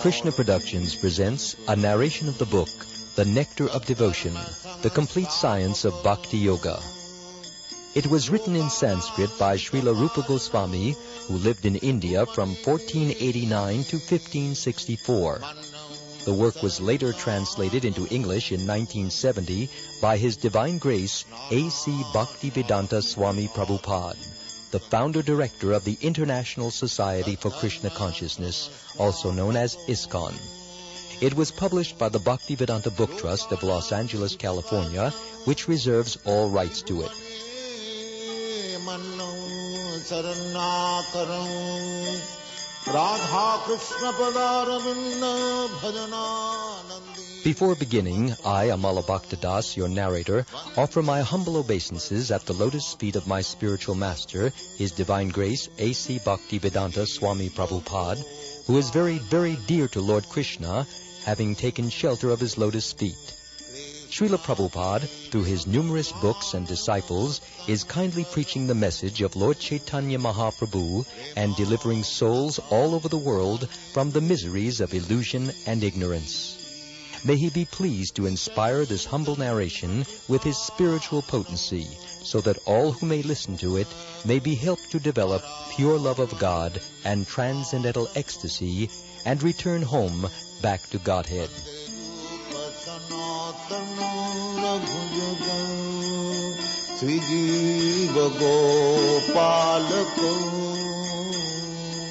Krishna Productions presents a narration of the book, The Nectar of Devotion, The Complete Science of Bhakti Yoga. It was written in Sanskrit by Srila Rupa Goswami, who lived in India from 1489 to 1564. The work was later translated into English in 1970 by His Divine Grace A.C. Bhaktivedanta Swami Prabhupada, the founder-director of the International Society for Krishna Consciousness, also known as ISKCON. It was published by the Bhaktivedanta Book Trust of Los Angeles, California, which reserves all rights to it. Before beginning, I, Amala Bhaktadas, your narrator, offer my humble obeisances at the lotus feet of my spiritual master, His Divine Grace A.C. Bhaktivedanta Swami Prabhupada, who is very, very dear to Lord Krishna, having taken shelter of his lotus feet. Srila Prabhupada, through his numerous books and disciples, is kindly preaching the message of Lord Chaitanya Mahaprabhu and delivering souls all over the world from the miseries of illusion and ignorance. May he be pleased to inspire this humble narration with his spiritual potency, so that all who may listen to it may be helped to develop pure love of God and transcendental ecstasy and return home back to Godhead.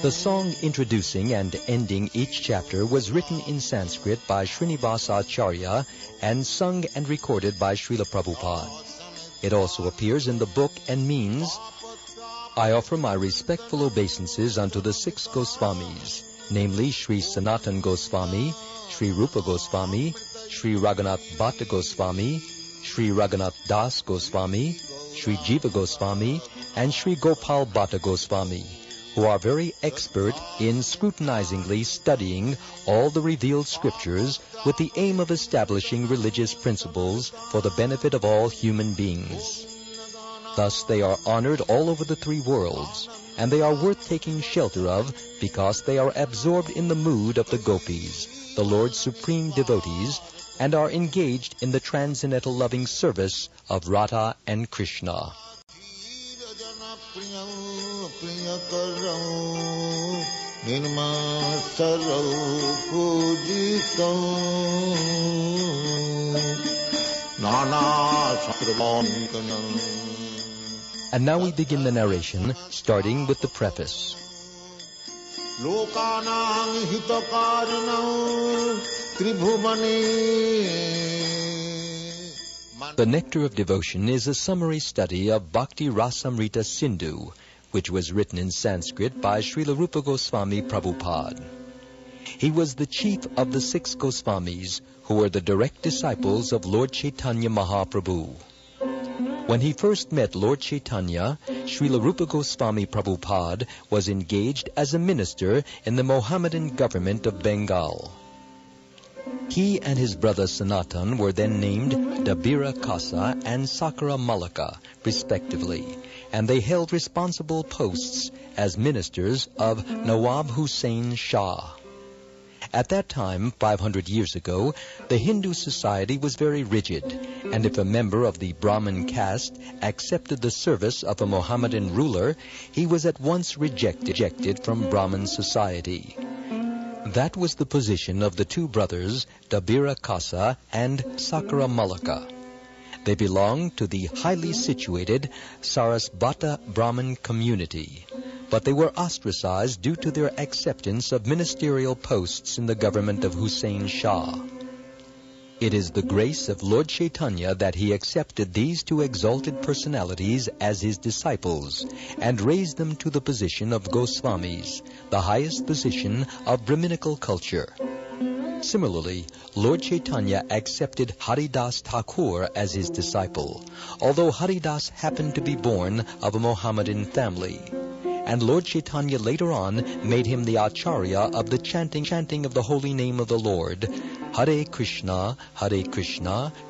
The song introducing and ending each chapter was written in Sanskrit by Srinivasa Acharya and sung and recorded by Srila Prabhupada. It also appears in the book and means, I offer my respectful obeisances unto the 6 Goswamis, namely Sri Sanatan Goswami, Sri Rupa Goswami, Sri Raghunath Bhatta Goswami, Sri Raghunath Das Goswami, Sri Jiva Goswami, and Sri Gopal Bhatta Goswami, who are very expert in scrutinizingly studying all the revealed scriptures with the aim of establishing religious principles for the benefit of all human beings. Thus they are honored all over the 3 worlds, and they are worth taking shelter of because they are absorbed in the mood of the gopis, the Lord's supreme devotees, and are engaged in the transcendental loving service of Radha and Krishna. And now we begin the narration, starting with the preface. The Nectar of Devotion is a summary study of Bhakti Rasamrita Sindhu, which was written in Sanskrit by Srila Rupa Goswami Prabhupada. He was the chief of the 6 Goswamis, who were the direct disciples of Lord Chaitanya Mahaprabhu. When he first met Lord Chaitanya, Srila Rupa Goswami Prabhupada was engaged as a minister in the Mohammedan government of Bengal. He and his brother Sanatan were then named Dabira Kasa and Sakara Malaka, respectively, and they held responsible posts as ministers of Nawab Hussain Shah. At that time, 500 years ago, the Hindu society was very rigid, and if a member of the Brahmin caste accepted the service of a Mohammedan ruler, he was at once rejected from Brahmin society. That was the position of the 2 brothers, Dabira Kasa and Sakara Malaka. They belonged to the highly situated Sarasvata Brahmin community, but they were ostracized due to their acceptance of ministerial posts in the government of Hussain Shah. It is the grace of Lord Chaitanya that he accepted these 2 exalted personalities as his disciples and raised them to the position of Goswamis, the highest position of Brahminical culture. Similarly, Lord Chaitanya accepted Haridas Thakur as his disciple, although Haridas happened to be born of a Mohammedan family. and Lord Chaitanya later on made him the acharya of the chanting of the holy name of the Lord. Hare Krishna,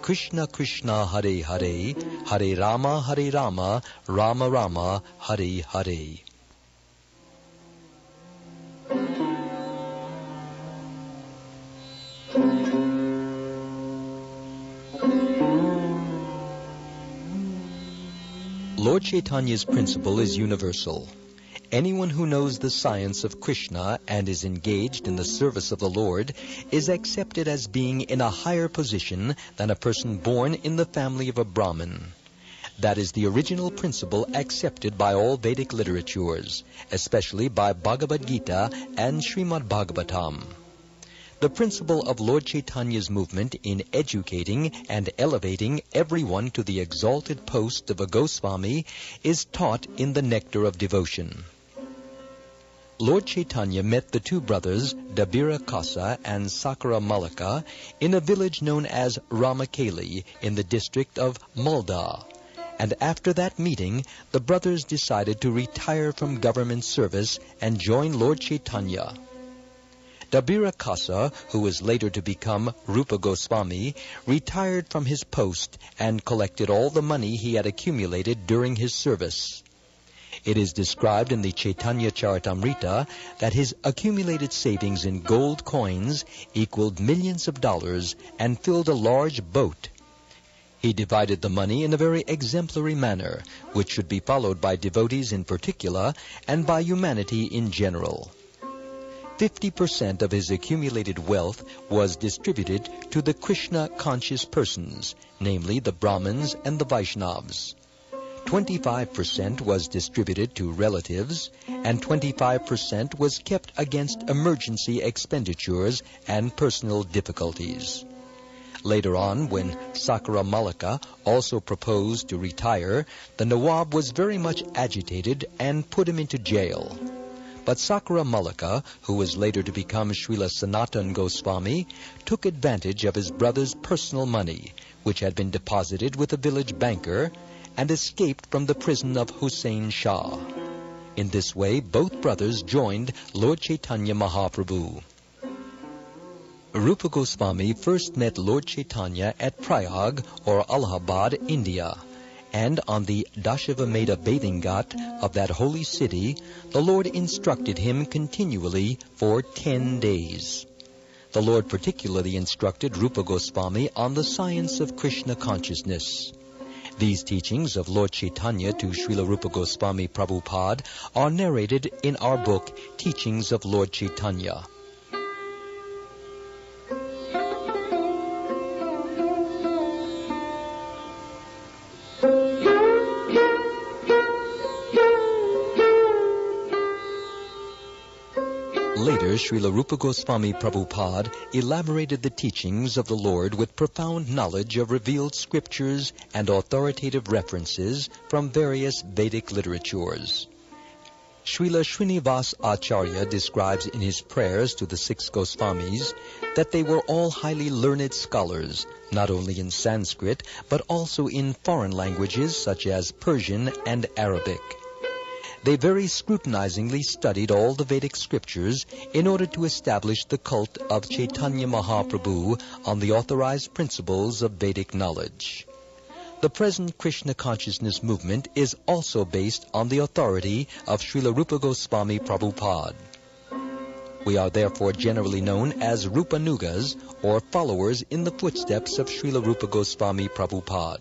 Krishna Krishna, Hare Hare, Hare Rama, Rama Rama, Hare Hare. Lord Chaitanya's principle is universal. Anyone who knows the science of Krishna and is engaged in the service of the Lord is accepted as being in a higher position than a person born in the family of a Brahmin. That is the original principle accepted by all Vedic literatures, especially by Bhagavad Gita and Srimad Bhagavatam. The principle of Lord Chaitanya's movement in educating and elevating everyone to the exalted post of a Goswami is taught in the Nectar of Devotion. Lord Chaitanya met the two brothers, Dabira Kasa and Sakara Malika, in a village known as Ramakeli in the district of Malda. And after that meeting, the brothers decided to retire from government service and join Lord Chaitanya. Dabira Kasa, who was later to become Rupa Goswami, retired from his post and collected all the money he had accumulated during his service. It is described in the Chaitanya Charitamrita that his accumulated savings in gold coins equaled millions of dollars and filled a large boat. He divided the money in a very exemplary manner, which should be followed by devotees in particular and by humanity in general. 50% of his accumulated wealth was distributed to the Krishna-conscious persons, namely the Brahmins and the Vaishnavas. 25% was distributed to relatives, and 25% was kept against emergency expenditures and personal difficulties. Later on, when Sakara Malika also proposed to retire, the Nawab was very much agitated and put him into jail. But Sakara Malika, who was later to become Srila Sanatan Goswami, took advantage of his brother's personal money, which had been deposited with a village banker, and escaped from the prison of Hussain Shah. In this way, both brothers joined Lord Chaitanya Mahaprabhu. Rupa Goswami first met Lord Chaitanya at Prayag or Allahabad, India. And on the Dashavameda bathing ghat of that holy city, the Lord instructed him continually for 10 days. The Lord particularly instructed Rupa Goswami on the science of Krishna consciousness. These teachings of Lord Chaitanya to Srila Rupa Goswami Prabhupada are narrated in our book, Teachings of Lord Chaitanya. Later, Srila Rupa Goswami Prabhupada elaborated the teachings of the Lord with profound knowledge of revealed scriptures and authoritative references from various Vedic literatures. Srila Srinivas Acharya describes in his prayers to the 6 Goswamis that they were all highly learned scholars, not only in Sanskrit, but also in foreign languages such as Persian and Arabic. They very scrutinizingly studied all the Vedic scriptures in order to establish the cult of Chaitanya Mahaprabhu on the authorized principles of Vedic knowledge. The present Krishna consciousness movement is also based on the authority of Srila Rupa Goswami Prabhupada. We are therefore generally known as Rupanugas, or followers in the footsteps of Srila Rupa Goswami Prabhupada.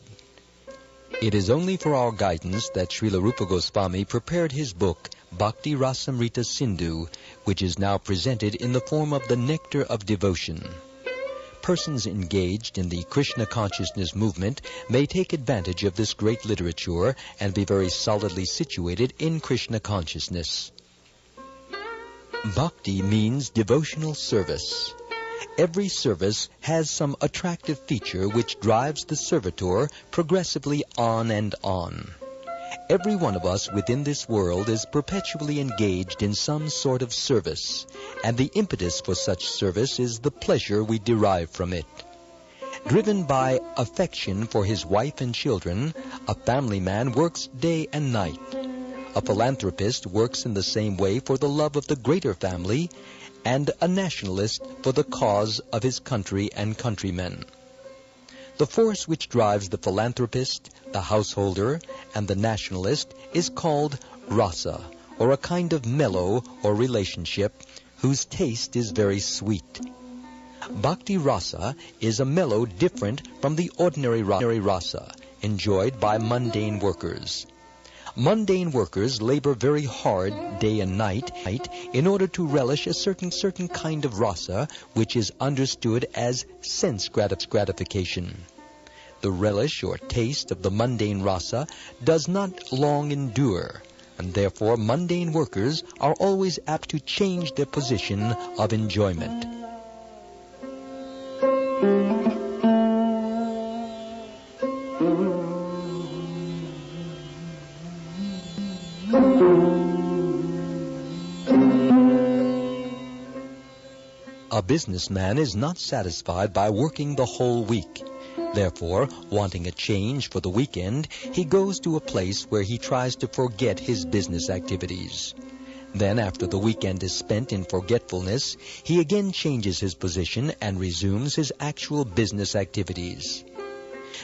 It is only for our guidance that Srila Rupa Goswami prepared his book, Bhakti Rasamrita Sindhu, which is now presented in the form of the Nectar of Devotion. Persons engaged in the Krishna consciousness movement may take advantage of this great literature and be very solidly situated in Krishna consciousness. Bhakti means devotional service. Every service has some attractive feature which drives the servitor progressively on and on. Every one of us within this world is perpetually engaged in some sort of service, and the impetus for such service is the pleasure we derive from it. Driven by affection for his wife and children, a family man works day and night. A philanthropist works in the same way for the love of the greater family, and a nationalist for the cause of his country and countrymen. The force which drives the philanthropist, the householder, and the nationalist is called rasa, or a kind of mellow or relationship whose taste is very sweet. Bhakti rasa is a mellow different from the ordinary rasa enjoyed by mundane workers. Mundane workers labor very hard day and night in order to relish a certain kind of rasa which is understood as sense gratification. The relish or taste of the mundane rasa does not long endure, and therefore mundane workers are always apt to change their position of enjoyment. A businessman is not satisfied by working the whole week. Therefore, wanting a change for the weekend, he goes to a place where he tries to forget his business activities. Then, after the weekend is spent in forgetfulness, he again changes his position and resumes his actual business activities.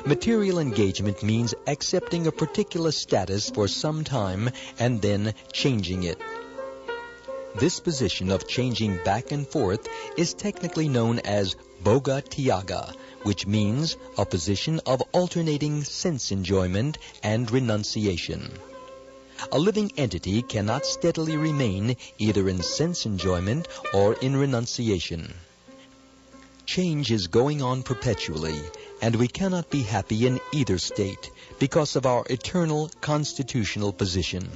Material engagement means accepting a particular status for some time and then changing it. This position of changing back and forth is technically known as bhoga tyaga, which means a position of alternating sense enjoyment and renunciation. A living entity cannot steadily remain either in sense enjoyment or in renunciation. Change is going on perpetually, and we cannot be happy in either state because of our eternal constitutional position.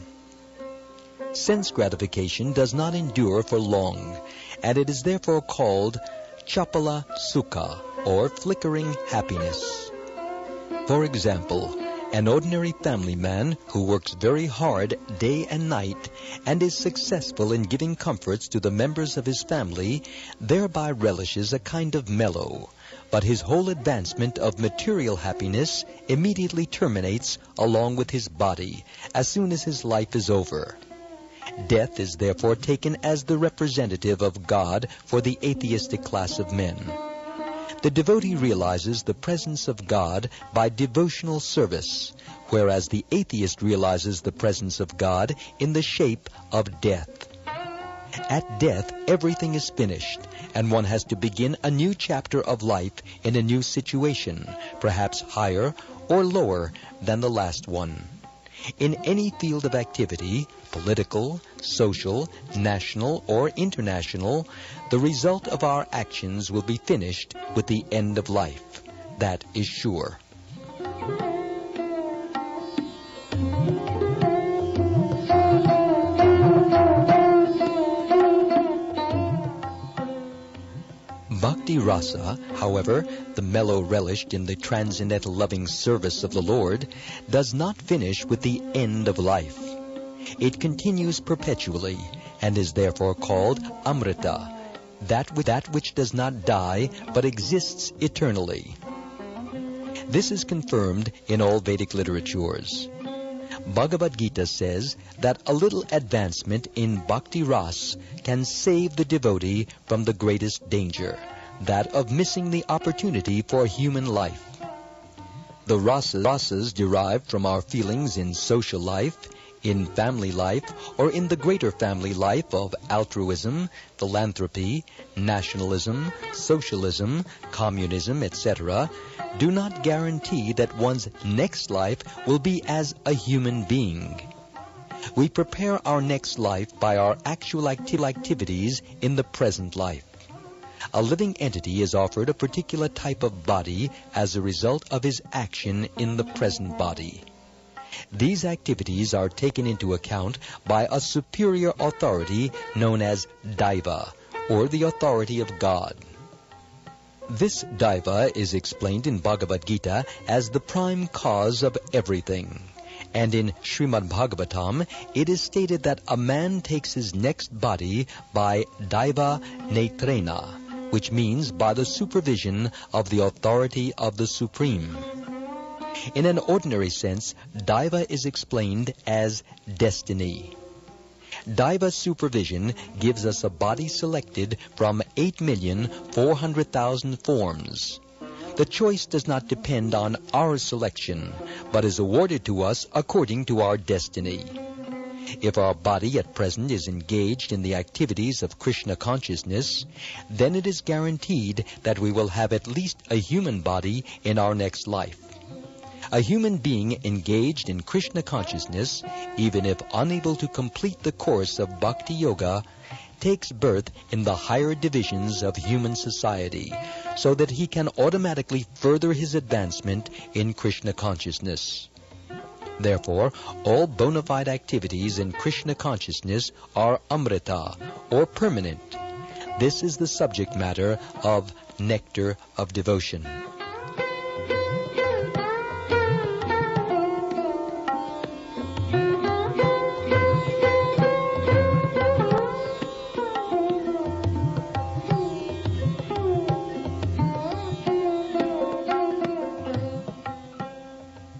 Sense gratification does not endure for long, and it is therefore called chapala sukha, or flickering happiness. For example, an ordinary family man who works very hard day and night and is successful in giving comforts to the members of his family thereby relishes a kind of mellow, but his whole advancement of material happiness immediately terminates along with his body as soon as his life is over. Death is therefore taken as the representative of God for the atheistic class of men. The devotee realizes the presence of God by devotional service, whereas the atheist realizes the presence of God in the shape of death. At death, everything is finished, and one has to begin a new chapter of life in a new situation, perhaps higher or lower than the last one. In any field of activity, political, social, national, or international, the result of our actions will be finished with the end of life. That is sure. Bhakti rasa, however, the mellow relished in the transcendental loving service of the Lord, does not finish with the end of life. It continues perpetually and is therefore called amrita, that which does not die but exists eternally. This is confirmed in all Vedic literatures. Bhagavad Gita says that a little advancement in bhakti ras can save the devotee from the greatest danger, that of missing the opportunity for human life. The rasas derived from our feelings in social life, in family life, or in the greater family life of altruism, philanthropy, nationalism, socialism, communism, etc., do not guarantee that one's next life will be as a human being. We prepare our next life by our actual activities in the present life. A living entity is offered a particular type of body as a result of his action in the present body. These activities are taken into account by a superior authority known as Daiva, or the authority of God. This Daiva is explained in Bhagavad Gita as the prime cause of everything. And in Srimad Bhagavatam, it is stated that a man takes his next body by Daiva Netrena, which means by the supervision of the authority of the Supreme. In an ordinary sense, Daiva is explained as destiny. Daiva supervision gives us a body selected from 8,400,000 forms. The choice does not depend on our selection, but is awarded to us according to our destiny. If our body at present is engaged in the activities of Krishna consciousness, then it is guaranteed that we will have at least a human body in our next life. A human being engaged in Krishna consciousness, even if unable to complete the course of Bhakti Yoga, takes birth in the higher divisions of human society, so that he can automatically further his advancement in Krishna consciousness. Therefore, all bona fide activities in Krishna consciousness are amrita, or permanent. This is the subject matter of Nectar of Devotion.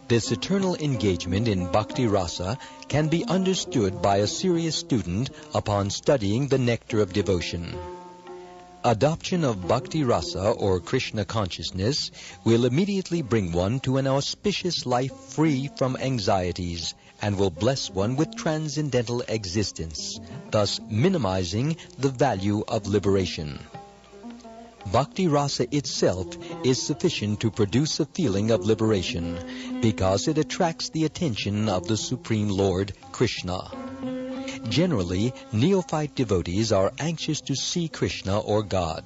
This eternal engagement in Bhakti Rasa can be understood by a serious student upon studying the Nectar of Devotion. Adoption of Bhakti Rasa, or Krishna consciousness, will immediately bring one to an auspicious life free from anxieties and will bless one with transcendental existence, thus minimizing the value of liberation. Bhakti Rasa itself is sufficient to produce a feeling of liberation because it attracts the attention of the Supreme Lord, Krishna. Generally, neophyte devotees are anxious to see Krishna or God,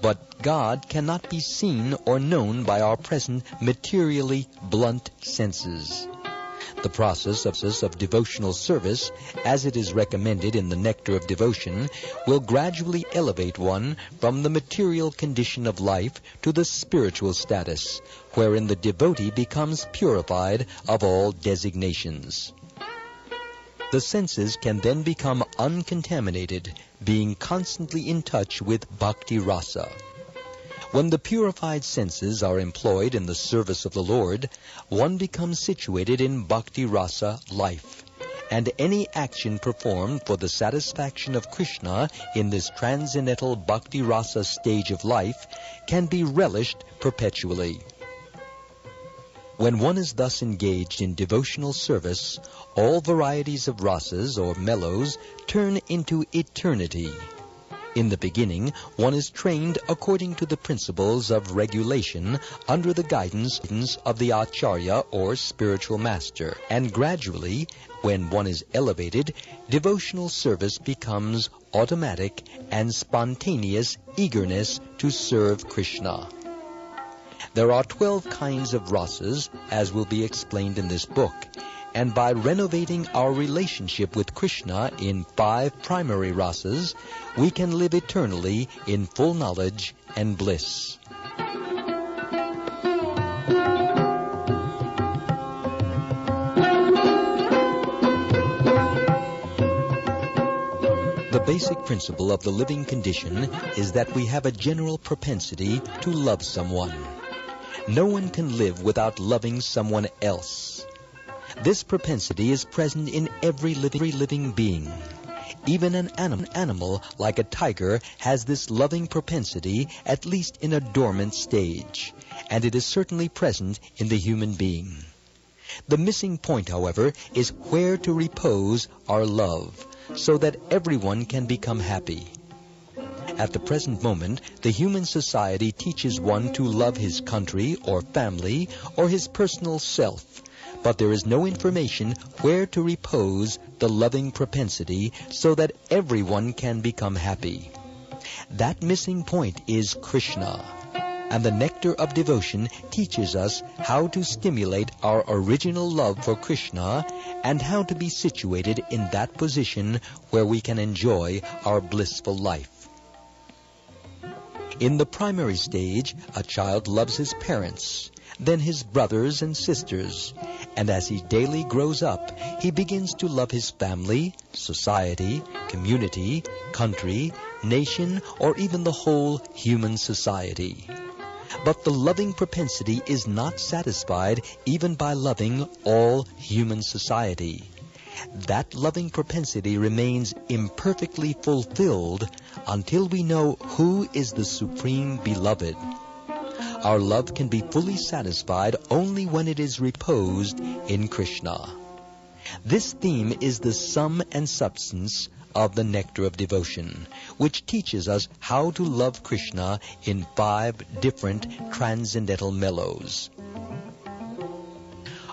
but God cannot be seen or known by our present materially blunt senses. The process of devotional service, as it is recommended in the Nectar of Devotion, will gradually elevate one from the material condition of life to the spiritual status, wherein the devotee becomes purified of all designations. The senses can then become uncontaminated, being constantly in touch with Bhakti Rasa. When the purified senses are employed in the service of the Lord, one becomes situated in Bhakti Rasa life, and any action performed for the satisfaction of Krishna in this transcendental Bhakti Rasa stage of life can be relished perpetually. When one is thus engaged in devotional service, all varieties of rasas or mellows turn into eternity. In the beginning, one is trained according to the principles of regulation under the guidance of the Acharya or spiritual master, and gradually, when one is elevated, devotional service becomes automatic and spontaneous eagerness to serve Krishna. There are 12 kinds of rasas, as will be explained in this book, and by renovating our relationship with Krishna in 5 primary rasas, we can live eternally in full knowledge and bliss. The basic principle of the living condition is that we have a general propensity to love someone. No one can live without loving someone else. This propensity is present in every living being. Even an animal like a tiger has this loving propensity, at least in a dormant stage, and it is certainly present in the human being. The missing point, however, is where to repose our love, so that everyone can become happy. At the present moment, the human society teaches one to love his country or family or his personal self, but there is no information where to repose the loving propensity so that everyone can become happy. That missing point is Krishna, and the Nectar of Devotion teaches us how to stimulate our original love for Krishna and how to be situated in that position where we can enjoy our blissful life. In the primary stage, a child loves his parents, then his brothers and sisters, and as he daily grows up, he begins to love his family, society, community, country, nation, or even the whole human society. But the loving propensity is not satisfied even by loving all human society. That loving propensity remains imperfectly fulfilled until we know who is the Supreme Beloved. Our love can be fully satisfied only when it is reposed in Krishna. This theme is the sum and substance of the Nectar of Devotion, which teaches us how to love Krishna in 5 different transcendental mellows.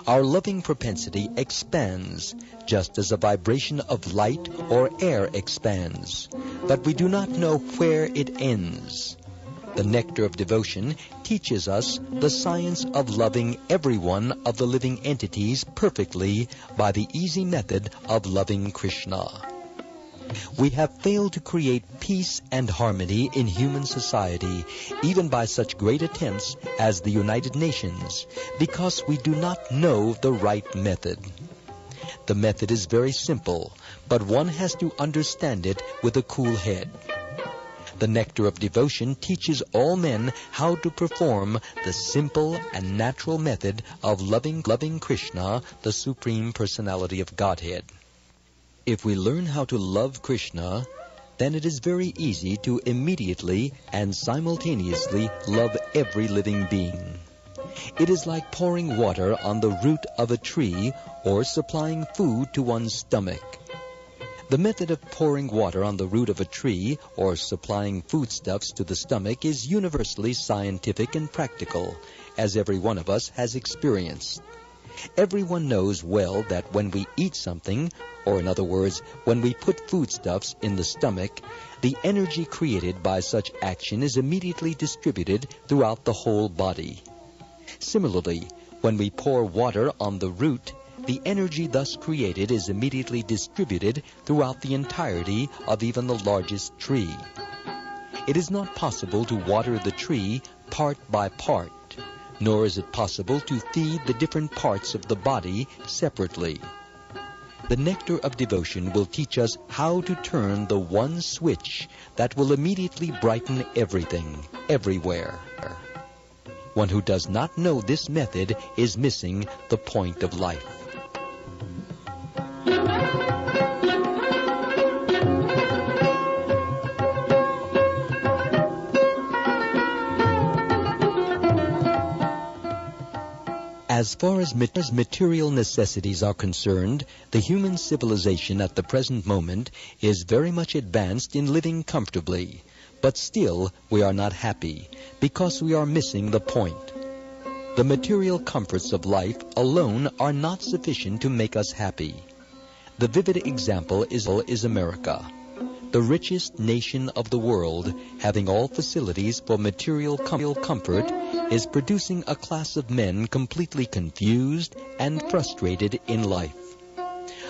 Our loving propensity expands, just as a vibration of light or air expands, but we do not know where it ends. The Nectar of Devotion teaches us the science of loving every one of the living entities perfectly by the easy method of loving Krishna. We have failed to create peace and harmony in human society, even by such great attempts as the United Nations, because we do not know the right method. The method is very simple, but one has to understand it with a cool head. The Nectar of Devotion teaches all men how to perform the simple and natural method of loving Krishna, the Supreme Personality of Godhead. If we learn how to love Krishna, then it is very easy to immediately and simultaneously love every living being. It is like pouring water on the root of a tree or supplying food to one's stomach. The method of pouring water on the root of a tree or supplying foodstuffs to the stomach is universally scientific and practical, as every one of us has experienced. Everyone knows well that when we eat something, or in other words, when we put foodstuffs in the stomach, the energy created by such action is immediately distributed throughout the whole body. Similarly, when we pour water on the root, the energy thus created is immediately distributed throughout the entirety of even the largest tree. It is not possible to water the tree part by part, nor is it possible to feed the different parts of the body separately. The Nectar of Devotion will teach us how to turn the one switch that will immediately brighten everything, everywhere. One who does not know this method is missing the point of life. As far as material necessities are concerned, the human civilization at the present moment is very much advanced in living comfortably. But still, we are not happy, because we are missing the point. The material comforts of life alone are not sufficient to make us happy. The vivid example is America. The richest nation of the world, having all facilities for material comfort, is producing a class of men completely confused and frustrated in life.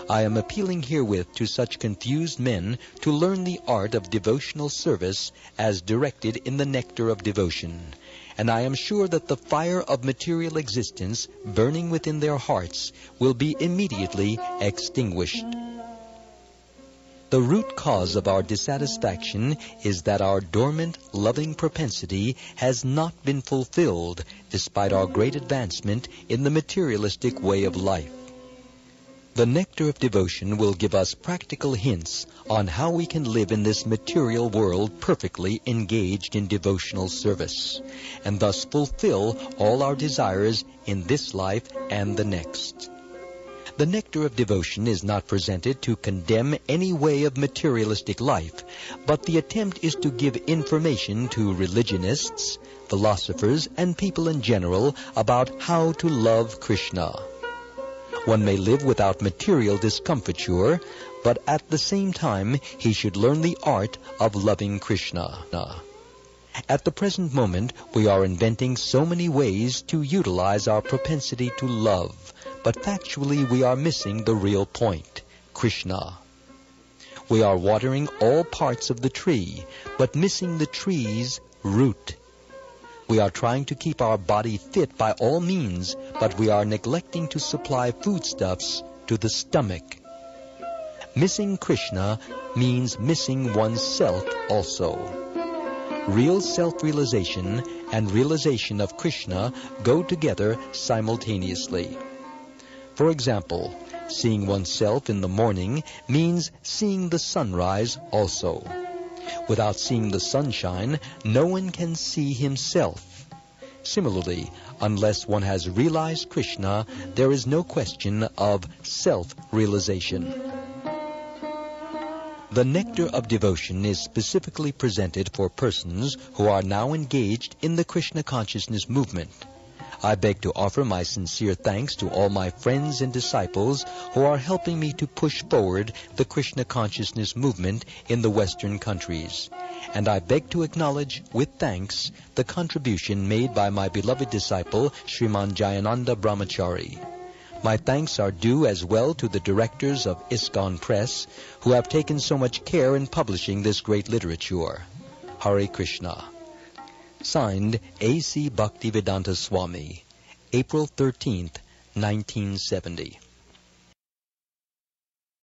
I am appealing herewith to such confused men to learn the art of devotional service as directed in the Nectar of Devotion, and I am sure that the fire of material existence burning within their hearts will be immediately extinguished. The root cause of our dissatisfaction is that our dormant, loving propensity has not been fulfilled despite our great advancement in the materialistic way of life. The Nectar of Devotion will give us practical hints on how we can live in this material world perfectly engaged in devotional service, and thus fulfill all our desires in this life and the next. The Nectar of Devotion is not presented to condemn any way of materialistic life, but the attempt is to give information to religionists, philosophers, and people in general about how to love Krishna. One may live without material discomfiture, but at the same time he should learn the art of loving Krishna. At the present moment, we are inventing so many ways to utilize our propensity to love, but factually we are missing the real point, Krishna. We are watering all parts of the tree, but missing the tree's root. We are trying to keep our body fit by all means, but we are neglecting to supply foodstuffs to the stomach. Missing Krishna means missing oneself also. real self-realization and realization of Krishna go together simultaneously. For example, seeing oneself in the morning means seeing the sunrise also. Without seeing the sunshine, no one can see himself. Similarly, unless one has realized Krishna, there is no question of self-realization. The nectar of devotion is specifically presented for persons who are now engaged in the Krishna consciousness movement. I beg to offer my sincere thanks to all my friends and disciples who are helping me to push forward the Krishna consciousness movement in the Western countries. And I beg to acknowledge with thanks the contribution made by my beloved disciple, Sriman Jayananda Brahmachari. My thanks are due as well to the directors of ISKCON Press, who have taken so much care in publishing this great literature. Hare Krishna. Signed, A.C. Bhaktivedanta Swami, April 13th, 1970.